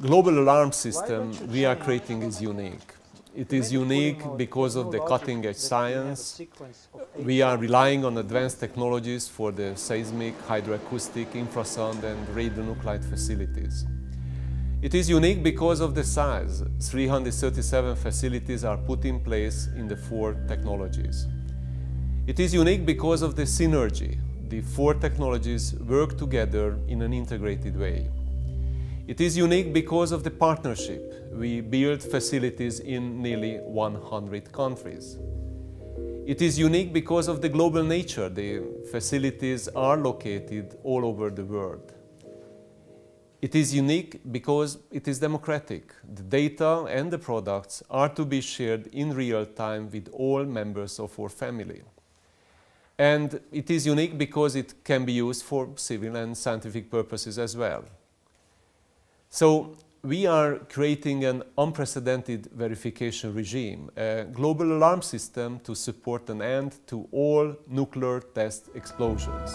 Global alarm system we are creating is unique. It is unique because of the cutting-edge science. We are relying on advanced technologies for the seismic, hydroacoustic, infrasound and radionuclide facilities. It is unique because of the size. 337 facilities are put in place in the 4 technologies. It is unique because of the synergy. The 4 technologies work together in an integrated way. It is unique because of the partnership. We build facilities in nearly 100 countries. It is unique because of the global nature. The facilities are located all over the world. It is unique because it is democratic. The data and the products are to be shared in real time with all members of our family. And it is unique because it can be used for civil and scientific purposes as well. So we are creating an unprecedented verification regime, a global alarm system to support an end to all nuclear test explosions.